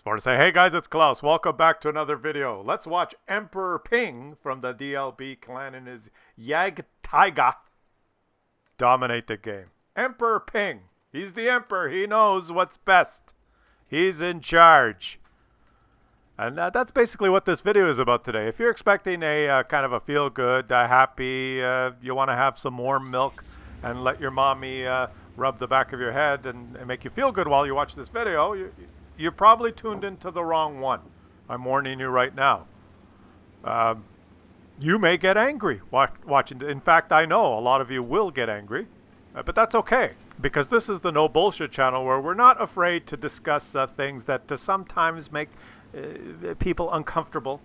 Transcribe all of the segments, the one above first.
Want to say, hey guys, it's Klaus. Welcome back to another video. Let's watch Emperor Ping from the DLB clan and his Yag Taiga dominate the game. Emperor Ping. He's the emperor. He knows what's best. He's in charge. And that's basically what this video is about today. If you're expecting a kind of a feel-good, happy, you want to have some warm milk and let your mommy rub the back of your head and make you feel good while you watch this video, you're probably tuned into the wrong one. I'm warning you right now. You may get angry watching. In fact, I know a lot of you will get angry, but that's okay. Because this is the No Bullshit channel where we're not afraid to discuss things that sometimes make people uncomfortable.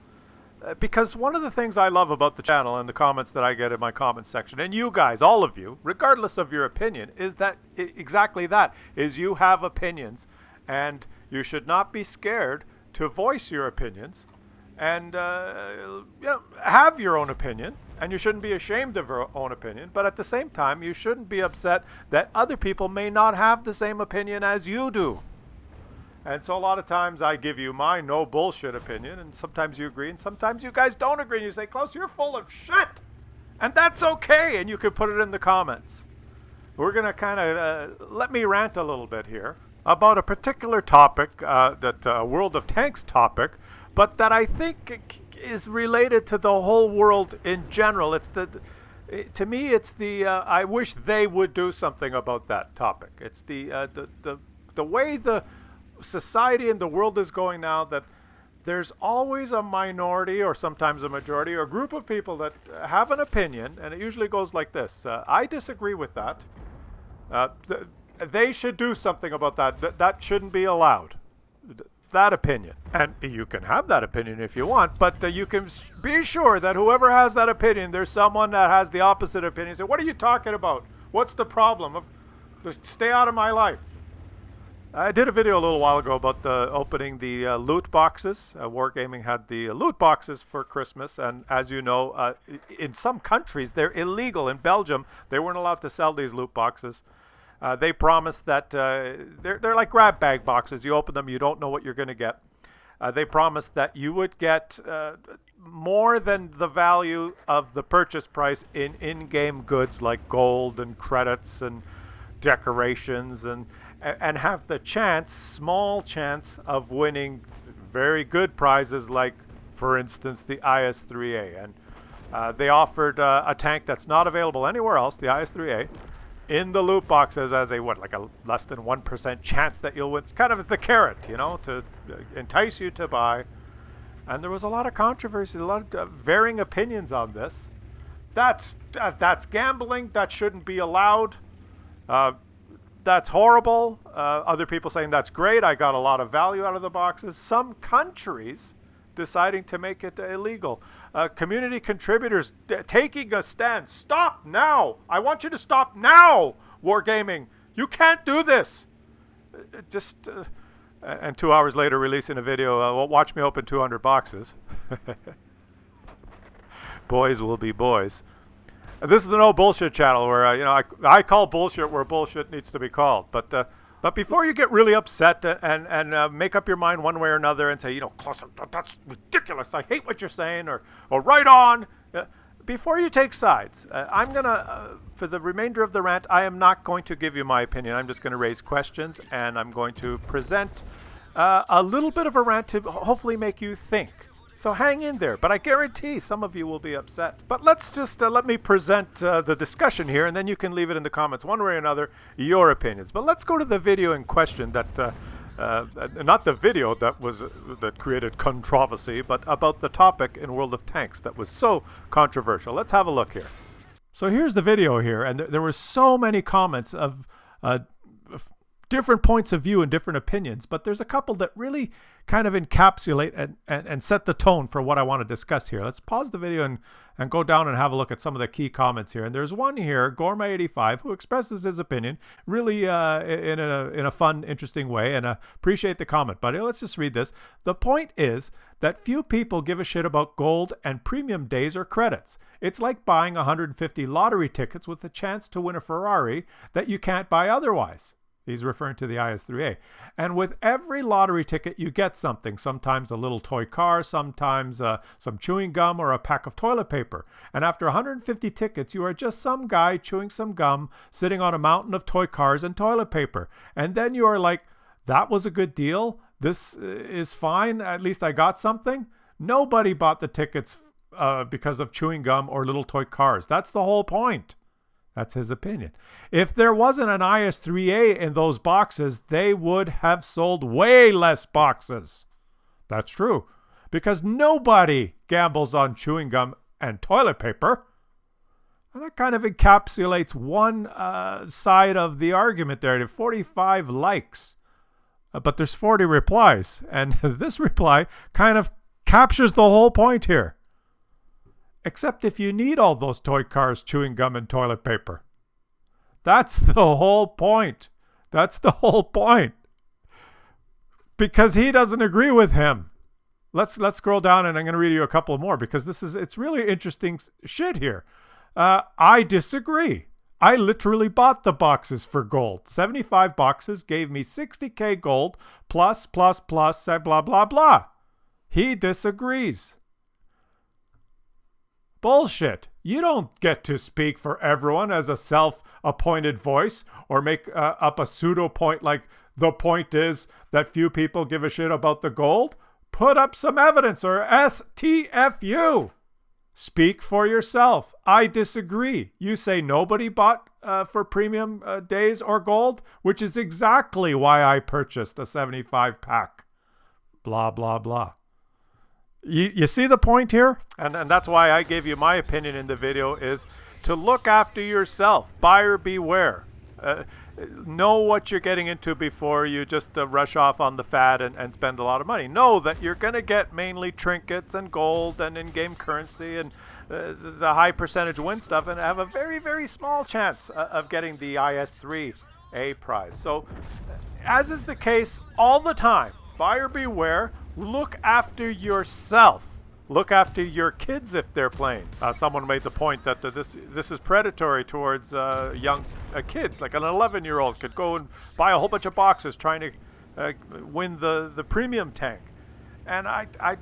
Because one of the things I love about the channel and the comments that I get in my comments section, and you guys, all of you, regardless of your opinion, is that exactly that, is you have opinions. And you should not be scared to voice your opinions and have your own opinion. And you shouldn't be ashamed of your own opinion. But at the same time, you shouldn't be upset that other people may not have the same opinion as you do. And so a lot of times I give you my no bullshit opinion, and sometimes you agree, and sometimes you guys don't agree. And you say, Klaus, you're full of shit. And that's okay. And you can put it in the comments. We're going to kind of let me rant a little bit here about a particular topic, that World of Tanks topic, but that I think is related to the whole world in general. To me, it's the I wish they would do something about that topic. It's the way the society and the world is going now, that there's always a minority or sometimes a majority or a group of people that have an opinion, and it usually goes like this. I disagree with that. They should do something about that. That shouldn't be allowed. That opinion. And you can have that opinion if you want, but you can be sure that whoever has that opinion, there's someone that has the opposite opinion. Say, what are you talking about? What's the problem? Just stay out of my life. I did a video a little while ago about opening the loot boxes. Wargaming had the loot boxes for Christmas, and as you know, in some countries, they're illegal. In Belgium, they weren't allowed to sell these loot boxes. They promised that they're like grab bag boxes. You open them, you don't know what you're going to get. They promised that you would get more than the value of the purchase price in in-game goods like gold and credits and decorations, and have the small chance of winning very good prizes like, for instance, the IS-3A. And they offered a tank that's not available anywhere else, the IS-3A, in the loot boxes as a less than 1% chance that you'll win. It's kind of the carrot, to entice you to buy. And there was a lot of controversy, a lot of varying opinions on this. That's gambling. That shouldn't be allowed. That's horrible. Other people saying that's great. I got a lot of value out of the boxes. Some countries deciding to make it illegal. Community contributors taking a stand. Stop now. I want you to stop now, Wargaming. You can't do this. And 2 hours later releasing a video, watch me open 200 boxes. Boys will be boys. This is the No Bullshit channel where, I call bullshit where bullshit needs to be called. But before you get really upset and make up your mind one way or another and say, Klaus, that's ridiculous, I hate what you're saying, or right on, before you take sides, I'm going to, for the remainder of the rant, I am not going to give you my opinion. I'm just going to raise questions, and I'm going to present a little bit of a rant to hopefully make you think. So hang in there, but I guarantee some of you will be upset. But let's just let me present the discussion here, and then you can leave it in the comments one way or another, your opinions. But let's go to the video in question that, not the video that created controversy, but about the topic in World of Tanks that was so controversial. Let's have a look here. So here's the video here, and there were so many comments of different points of view and different opinions, but there's a couple that really kind of encapsulate and set the tone for what I want to discuss here. Let's pause the video and go down and have a look at some of the key comments here. And there's one here, Gourmet85, who expresses his opinion really in a fun, interesting way, and appreciate the comment. But let's just read this. The point is that few people give a shit about gold and premium days or credits. It's like buying 150 lottery tickets with a chance to win a Ferrari that you can't buy otherwise. He's referring to the IS3A. And with every lottery ticket, you get something. Sometimes a little toy car, sometimes some chewing gum or a pack of toilet paper. And after 150 tickets, you are just some guy chewing some gum, sitting on a mountain of toy cars and toilet paper. And then you are like, that was a good deal. This is fine. At least I got something. Nobody bought the tickets because of chewing gum or little toy cars. That's the whole point. That's his opinion. If there wasn't an IS3A in those boxes, they would have sold way less boxes. That's true. Because nobody gambles on chewing gum and toilet paper. And that kind of encapsulates one side of the argument there. There are 45 likes, but there's 40 replies. And this reply kind of captures the whole point here. Except if you need all those toy cars, chewing gum, and toilet paper. That's the whole point. That's the whole point. Because he doesn't agree with him. Let's scroll down, and I'm going to read you a couple more because it's really interesting shit here. I disagree. I literally bought the boxes for gold. 75 boxes gave me 60K gold plus, blah, blah, blah. He disagrees. Bullshit. You don't get to speak for everyone as a self-appointed voice or make up a pseudo point like the point is that few people give a shit about the gold. Put up some evidence or STFU. Speak for yourself. I disagree. You say nobody bought for premium days or gold, which is exactly why I purchased a 75 pack. Blah, blah, blah. You see the point here? And that's why I gave you my opinion in the video is to look after yourself. Buyer beware. Know what you're getting into before you just rush off on the fad and spend a lot of money. Know that you're going to get mainly trinkets and gold and in-game currency and the high percentage win stuff and have a very, very small chance of getting the IS3A prize. So as is the case all the time, buyer beware. Look after yourself. Look after your kids if they're playing. Someone made the point that this is predatory towards young kids. Like an 11-year-old could go and buy a whole bunch of boxes trying to win the premium tank. And I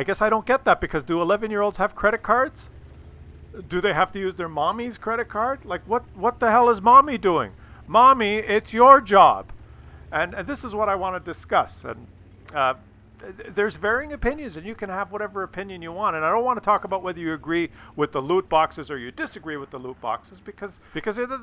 guess I don't get that because do 11-year-olds have credit cards? Do they have to use their mommy's credit card? Like what the hell is mommy doing? Mommy, it's your job. And this is what I want to discuss. And there's varying opinions, and you can have whatever opinion you want. And I don't want to talk about whether you agree with the loot boxes or you disagree with the loot boxes, because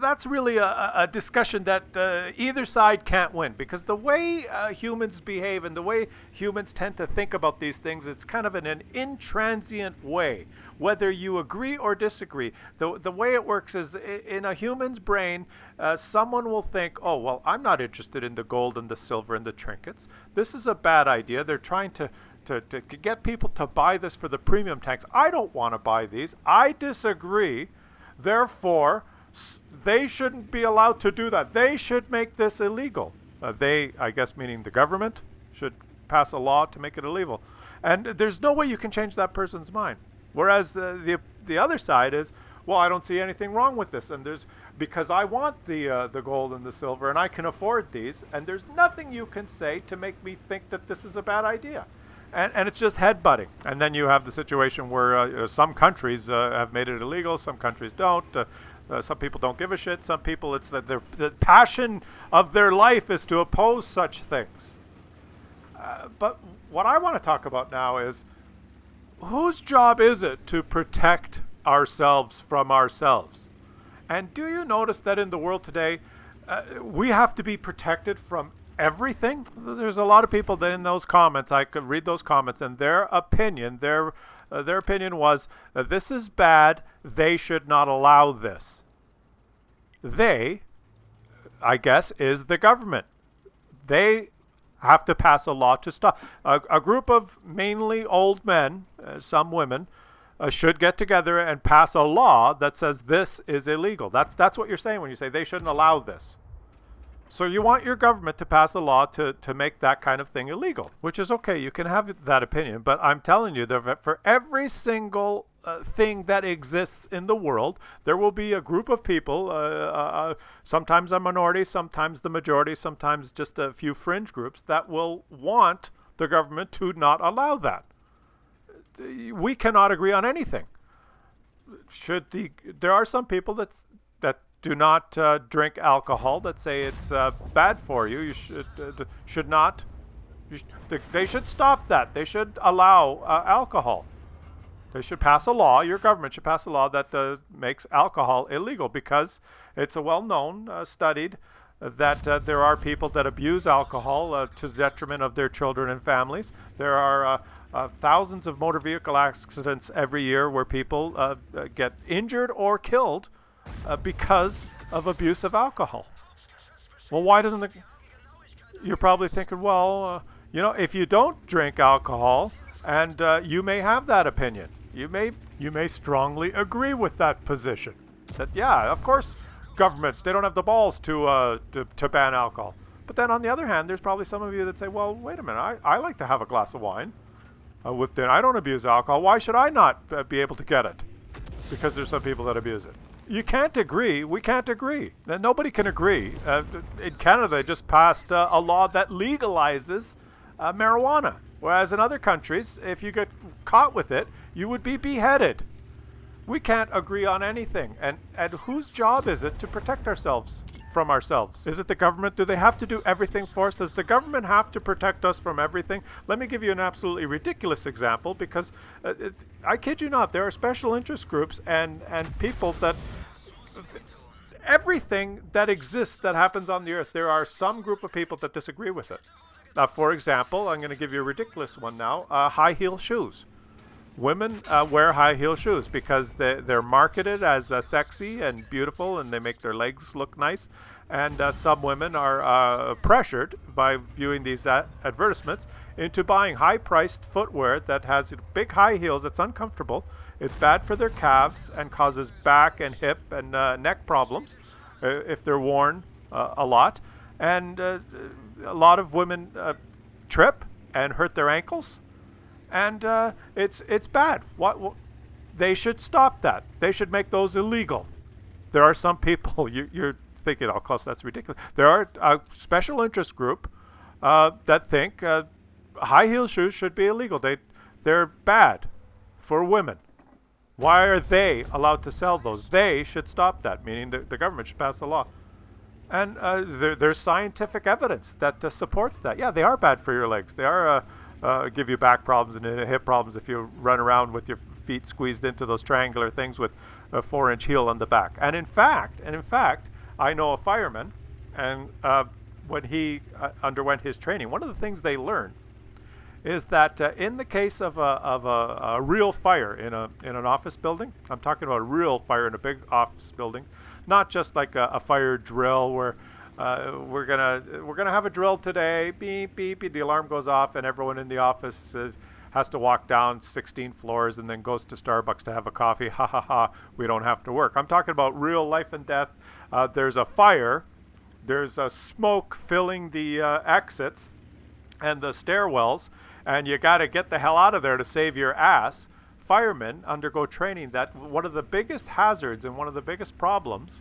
that's really a discussion that either side can't win. Because the way humans behave and the way humans tend to think about these things, it's kind of in an intransient way. Whether you agree or disagree, the way it works is in a human's brain, someone will think, oh, well, I'm not interested in the gold and the silver and the trinkets. This is a bad idea. They're trying to get people to buy this for the premium tanks. I don't want to buy these. I disagree. Therefore, they shouldn't be allowed to do that. They should make this illegal. They, I guess meaning the government, should pass a law to make it illegal. And there's no way you can change that person's mind. Whereas the other side is, well, I don't see anything wrong with this, and because I want the gold and the silver, and I can afford these, and there's nothing you can say to make me think that this is a bad idea, and it's just headbutting. And then you have the situation where some countries have made it illegal, some countries don't. Some people don't give a shit. Some people, it's that the passion of their life is to oppose such things. But what I want to talk about now is, whose job is it to protect ourselves from ourselves? And do you notice that in the world today, we have to be protected from everything? There's a lot of people that in those comments, I could read those comments, and their opinion was that this is bad, they should not allow this. They, I guess, is the government. They have to pass a law to stop. A group of mainly old men, some women, should get together and pass a law that says this is illegal. That's what you're saying when you say they shouldn't allow this. So you want your government to pass a law to make that kind of thing illegal, which is okay. You can have that opinion, but I'm telling you that for every single thing that exists in the world. There will be a group of people, sometimes a minority, sometimes the majority, sometimes just a few fringe groups that will want the government to not allow that. We cannot agree on anything. There are some people that do not drink alcohol, that say it's bad for you. You should not. They should stop that. They should allow alcohol. They should pass a law. Your government should pass a law that makes alcohol illegal, because it's a well-known, studied, that there are people that abuse alcohol to the detriment of their children and families. There are thousands of motor vehicle accidents every year where people get injured or killed because of abuse of alcohol. Well, why doesn't it? You're probably thinking, well, if you don't drink alcohol, and you may have that opinion, you may strongly agree with that position. That, yeah, of course, governments, they don't have the balls to ban alcohol. But then on the other hand, there's probably some of you that say, well, wait a minute, I like to have a glass of wine with dinner. I don't abuse alcohol. Why should I not be able to get it? Because there's some people that abuse it. You can't agree. We can't agree. Nobody can agree. In Canada, they just passed a law that legalizes marijuana. Whereas in other countries, if you get caught with it, you would be beheaded. We can't agree on anything. And whose job is it to protect ourselves from ourselves? Is it the government? Do they have to do everything for us? Does the government have to protect us from everything? Let me give you an absolutely ridiculous example, because I kid you not, there are special interest groups and people that everything that exists that happens on the earth, there are some group of people that disagree with it. For example, I'm going to give you a ridiculous one now, high heel shoes. Women wear high heel shoes because they're marketed as sexy and beautiful, and they make their legs look nice. And some women are pressured by viewing these advertisements into buying high-priced footwear that has big high heels that's uncomfortable. It's bad for their calves and causes back and hip and neck problems if they're worn a lot. And a lot of women trip and hurt their ankles. And it's bad. They should stop that. They should make those illegal. There are some people, you're thinking, oh, Claus, that's ridiculous. There are a special interest group that think high heel shoes should be illegal. They're bad for women. Why are they allowed to sell those? They should stop that, meaning the government should pass a law. And there's scientific evidence that supports that. Yeah, they are bad for your legs. They are give you back problems and hip problems if you run around with your feet squeezed into those triangular things with a 4-inch heel on the back. And in fact, I know a fireman, and when he underwent his training, one of the things they learned is that in the case of a real fire in an office building, I'm talking about a real fire in a big office building, not just like a fire drill where we're gonna have a drill today, beep beep, the alarm goes off and everyone in the office has to walk down 16 floors and then goes to Starbucks to have a coffee. Ha ha ha, we don't have to work. I'm talking about real life and death. There's a fire, there's a smoke filling the exits and the stairwells, and you got to get the hell out of there to save your ass. Firemen undergo training that one of the biggest hazards and one of the biggest problems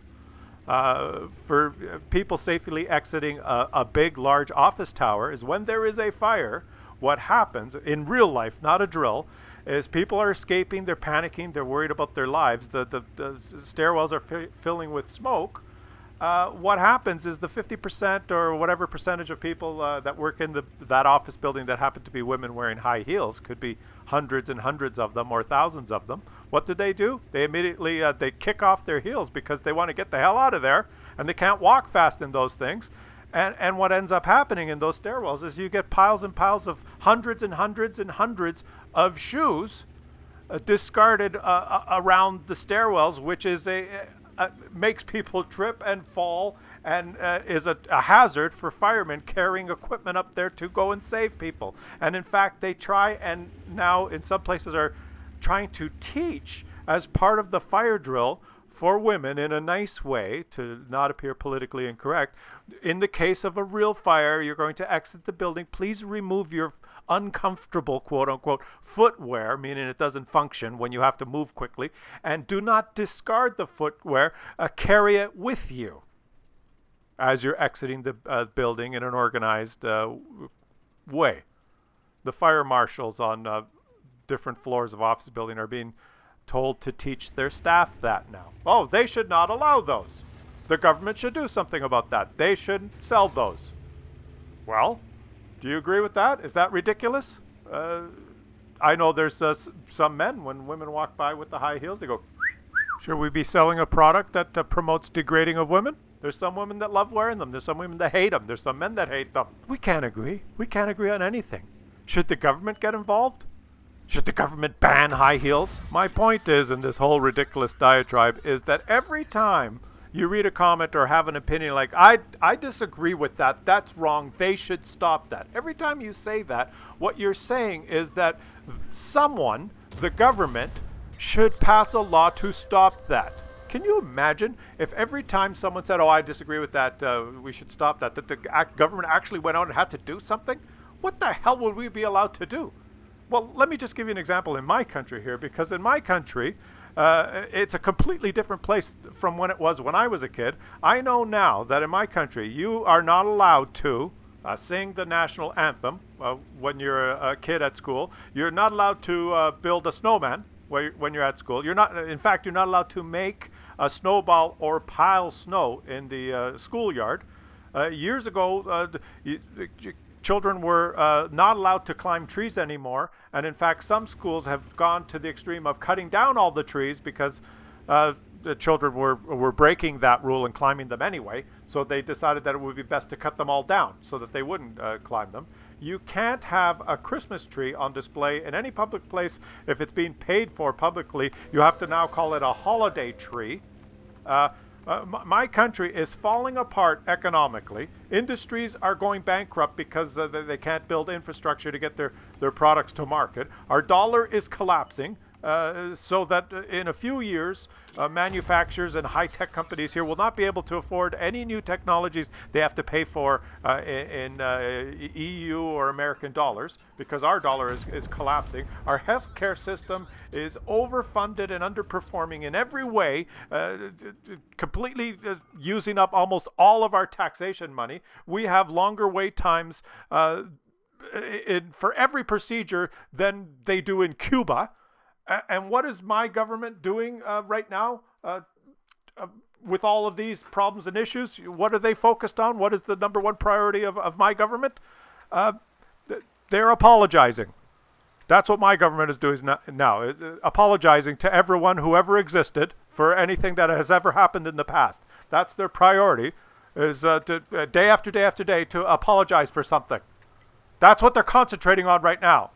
for people safely exiting a big, large office tower is when there is a fire. What happens in real life, not a drill, is people are escaping, they're panicking, they're worried about their lives. The stairwells are filling with smoke. What happens is the 50% or whatever percentage of people that work in that office building that happen to be women wearing high heels, could be hundreds and hundreds of them or thousands of them. What do? They immediately they kick off their heels because they want to get the hell out of there, and they can't walk fast in those things. And what ends up happening in those stairwells is you get piles and piles of hundreds and hundreds and hundreds of shoes discarded around the stairwells, which is makes people trip and fall, and is a hazard for firemen carrying equipment up there to go and save people. And in fact, they try, and now in some places are trying to teach as part of the fire drill for women in a nice way to not appear politically incorrect. In the case of a real fire, you're going to exit the building. Please remove your uncomfortable, quote unquote, footwear, meaning it doesn't function when you have to move quickly, and do not discard the footwear, carry it with you as you're exiting the building in an organized way. The fire marshals on different floors of office building are being told to teach their staff that now. Oh, they should not allow those. The government should do something about that. They shouldn't sell those. Well, do you agree with that? Is that ridiculous? I know there's some men, when women walk by with the high heels, they go, should we be selling a product that promotes degrading of women? There's some women that love wearing them. There's some women that hate them. There's some men that hate them. We can't agree. We can't agree on anything. Should the government get involved? Should the government ban high heels? My point is, in this whole ridiculous diatribe, is that every time you read a comment or have an opinion like, I disagree with that, that's wrong, they should stop that. Every time you say that, what you're saying is that someone, the government, should pass a law to stop that. Can you imagine if every time someone said, oh, I disagree with that, we should stop that, that the government actually went out and had to do something? What the hell would we be allowed to do? Well, let me just give you an example in my country here, because in my country, it's a completely different place from when it was when I was a kid. I know now that in my country, you are not allowed to sing the national anthem when you're a kid at school. You're not allowed to build a snowman when you're at school. In fact, you're not allowed to make a snowball or pile snow in the schoolyard. Years ago, children were not allowed to climb trees anymore, and in fact some schools have gone to the extreme of cutting down all the trees because the children were breaking that rule and climbing them anyway, so they decided that it would be best to cut them all down so that they wouldn't climb them. You can't have a Christmas tree on display in any public place if it's being paid for publicly. You have to now call it a holiday tree. My country is falling apart economically. Industries are going bankrupt because they can't build infrastructure to get their products to market. Our dollar is collapsing, so that in a few years, manufacturers and high-tech companies here will not be able to afford any new technologies they have to pay for in EU or American dollars, because our dollar is collapsing. Our healthcare system is overfunded and underperforming in every way, completely using up almost all of our taxation money. We have longer wait times for every procedure than they do in Cuba. And what is my government doing right now with all of these problems and issues? What are they focused on? What is the number one priority of my government? They're apologizing. That's what my government is doing now, apologizing to everyone who ever existed for anything that has ever happened in the past. That's their priority, is day after day after day to apologize for something. That's what they're concentrating on right now.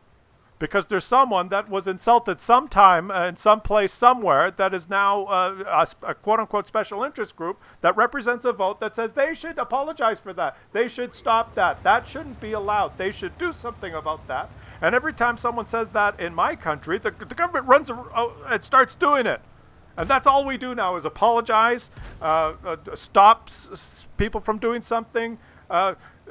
Because there's someone that was insulted sometime in some place somewhere that is now a quote-unquote special interest group that represents a vote that says they should apologize for that. They should stop that. That shouldn't be allowed. They should do something about that. And every time someone says that in my country, the government runs and starts doing it. And that's all we do now is apologize, stops people from doing something.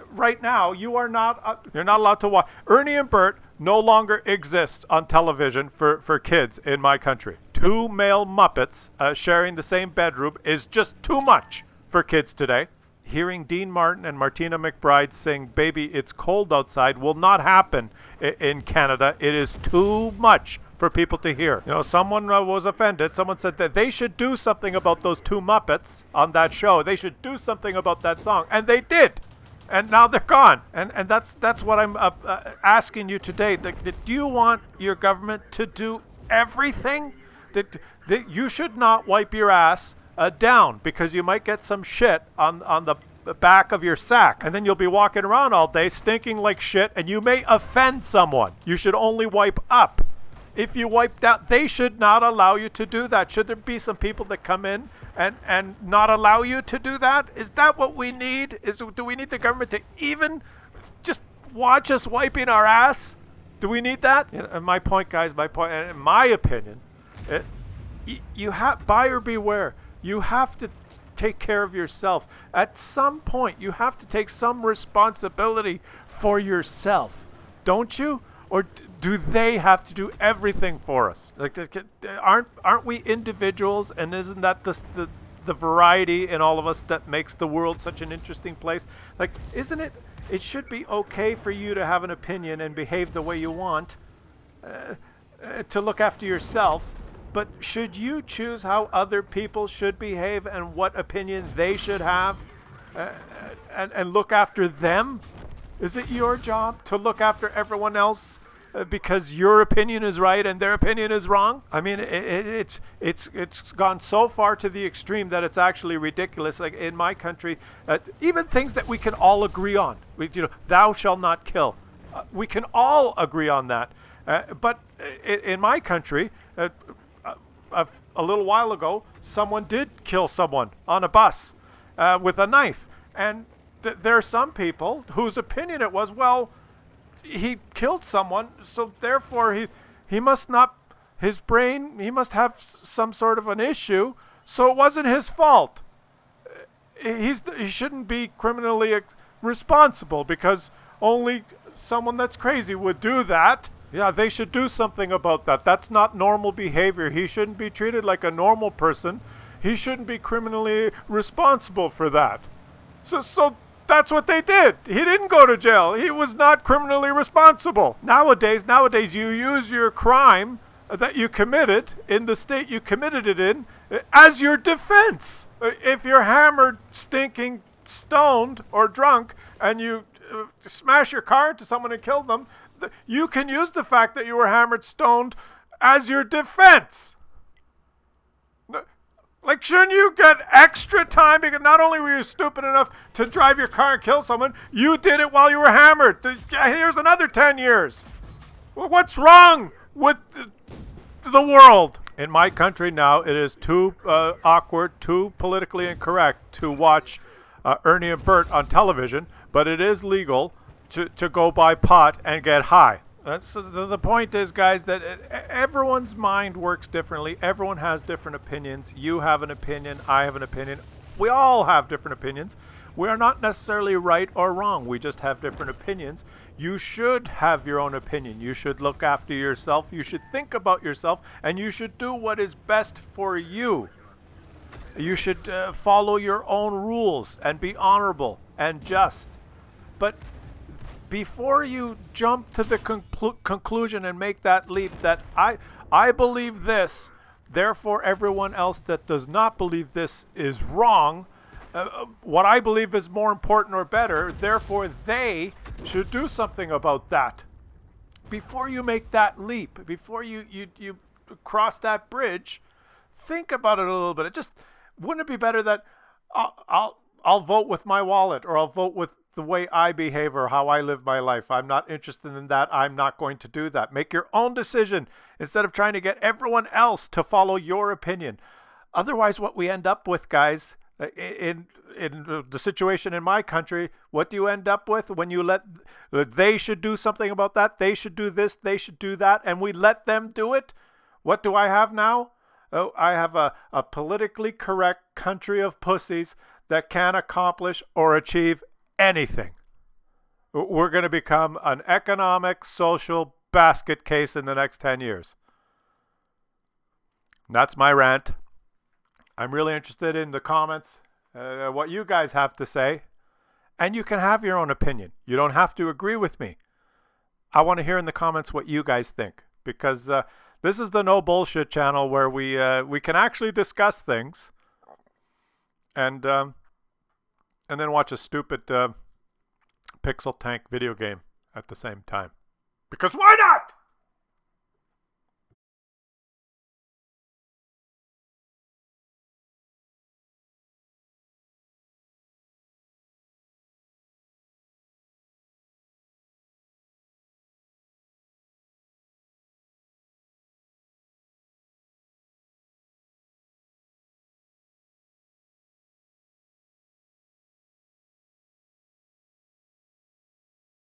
Right now, you're not allowed to watch. Ernie and Bert no longer exists on television for kids in my country. Two male Muppets sharing the same bedroom is just too much for kids today. Hearing Dean Martin and Martina McBride sing "Baby, It's Cold Outside" will not happen in Canada. It is too much for people to hear. You know, someone was offended. Someone said that they should do something about those two Muppets on that show. They should do something about that song. And they did. And now they're gone. And that's what I'm asking you today. Do you want your government to do everything? That you should not wipe your ass down because you might get some shit on the back of your sack. And then you'll be walking around all day stinking like shit and you may offend someone. You should only wipe up. If you wipe down, they should not allow you to do that. Should there be some people that come in and not allow you to do that? Is that what we need? Do we need the government to even just watch us wiping our ass? Do we need that? And my point, guys, in my opinion, you have buyer beware. You have to take care of yourself. At some point, you have to take some responsibility for yourself, don't you? Or do they have to do everything for us? Like, aren't we individuals? And isn't that the variety in all of us that makes the world such an interesting place? Like, isn't it? It should be okay for you to have an opinion and behave the way you want, to look after yourself. But should you choose how other people should behave and what opinion they should have, and look after them? Is it your job to look after everyone else because your opinion is right and their opinion is wrong? I mean, it's gone so far to the extreme that it's actually ridiculous. Like in my country, even things that we can all agree on, thou shalt not kill. We can all agree on that. But in my country, a little while ago, someone did kill someone on a bus with a knife. And there are some people whose opinion it was, well, he killed someone, so therefore he must not, his brain, he must have some sort of an issue, so it wasn't his fault. He shouldn't be criminally responsible because only someone that's crazy would do that. Yeah, they should do something about that. That's not normal behavior. He shouldn't be treated like a normal person. He shouldn't be criminally responsible for that. So that's what they did. He didn't go to jail. He was not criminally responsible. Nowadays, you use your crime that you committed in the state you committed it in as your defense. If you're hammered, stinking, stoned, or drunk, and you smash your car into someone and kill them, you can use the fact that you were hammered, stoned as your defense. Like, shouldn't you get extra time? Because not only were you stupid enough to drive your car and kill someone, you did it while you were hammered. Here's another 10 years. What's wrong with the world? In my country now, it is too awkward, too politically incorrect to watch Ernie and Bert on television, but it is legal to go buy pot and get high. So the point is, guys, that everyone's mind works differently. Everyone has different opinions. You have an opinion. I have an opinion. We all have different opinions. We are not necessarily right or wrong. We just have different opinions. You should have your own opinion. You should look after yourself. You should think about yourself. And you should do what is best for you. You should follow your own rules and be honorable and just. But before you jump to the conclusion and make that leap that I believe this, therefore everyone else that does not believe this is wrong, what I believe is more important or better, therefore they should do something about that. Before you make that leap, before you cross that bridge, think about it a little bit. Wouldn't it be better that I'll vote with my wallet, or I'll vote with the way I behave or how I live my life? I'm not interested in that. I'm not going to do that. Make your own decision instead of trying to get everyone else to follow your opinion. Otherwise, what we end up with, guys, in the situation in my country, what do you end up with when you let they should do something about that, they should do this, they should do that, and we let them do it? What do I have now? Oh, I have a politically correct country of pussies that can't accomplish or achieve anything. We're going to become an economic, social basket case in the next 10 years. And that's my rant. I'm really interested in the comments, what you guys have to say. And you can have your own opinion. You don't have to agree with me. I want to hear in the comments what you guys think. Because this is the No Bullshit channel where we can actually discuss things. And then watch a stupid pixel tank video game at the same time. Because why not?